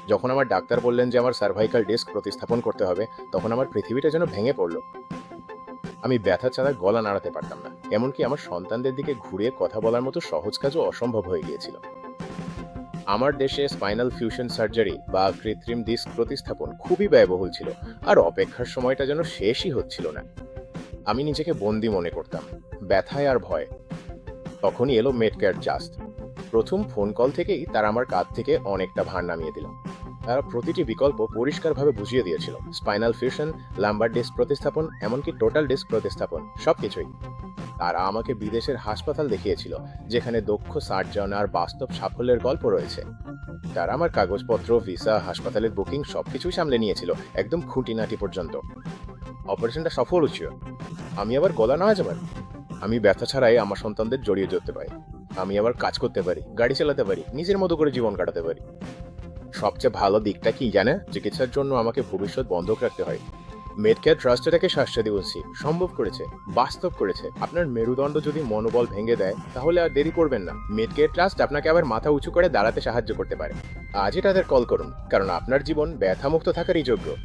যখন আমার ডাক্তার বললেন যে আমার সার্ভাইকাল ডিস্ক প্রতিস্থাপন করতে হবে, তখন আমার পৃথিবীটা যেন ভেঙে পড়ল। আমি ব্যথা ছাড়া গলা নাড়াতে পারতাম না, এমনকি আমার সন্তানদের দিকে ঘুরিয়ে কথা বলার মতো সহজ কাজও অসম্ভব হয়ে গিয়েছিল। আমার দেশে স্পাইনাল ফিউশন সার্জারি বা কৃত্রিম ডিস্ক প্রতিস্থাপন খুবই ব্যয়বহুল ছিল, আর অপেক্ষার সময়টা যেন শেষই হচ্ছিল না। আমি নিজেকে বন্দি মনে করতাম, ব্যথায় আর ভয়। তখনই এলো মেডকেয়ার জাস্ট। প্রথম ফোন কল থেকেই তারা আমার কাঁধ থেকে অনেকটা ভার নামিয়ে দিল। তারা প্রতিটি বিকল্প পরিষ্কারভাবে বুঝিয়ে দিয়েছিল, স্পাইনাল ফিউশন, লাম্বার ডিস্ক প্রতিস্থাপন, এমনকি টোটাল ডিস্ক প্রতিস্থাপন, সবকিছুই। তারা আমাকে বিদেশের হাসপাতাল দেখিয়েছিল, যেখানে দক্ষ সার্জন আর বাস্তব সাফল্যের গল্প রয়েছে। তারা আমার কাগজপত্র, ভিসা, হাসপাতালের বুকিং সবকিছুই সামলে নিয়েছিল, একদম খুঁটিনাটি পর্যন্ত। অপারেশনটা সফল হচ্ছিল। আমি আবার গলা নাড়াতে পারি। আমি ব্যথা ছাড়াই আমার সন্তানদের জড়িয়ে ধরতে পারি। আমি আবার কাজ করতে পারি, গাড়ি চালাতে পারি, নিজের মতো করে জীবন কাটাতে পারি। সবচেয়ে ভালো দিকটা কি জানে? চিকিৎসার জন্য আমাকে ভবিষ্যৎ বন্ধক রাখতে হয়। মেডকেয়ার ট্রাস্ট এটাকে শাশ্বতী বলছি, সম্ভব করেছে, বাস্তব করেছে। আপনার মেরুদণ্ড যদি মনোবল ভেঙে দেয়, তাহলে আর দেরি করবেন না। মেডকেয়ার ট্রাস্ট আপনাকে আবার মাথা উঁচু করে দাঁড়াতে সাহায্য করতে পারে। আজই তাদের কল করুন, কারণ আপনার জীবন ব্যথামুক্ত থাকারই যোগ্য।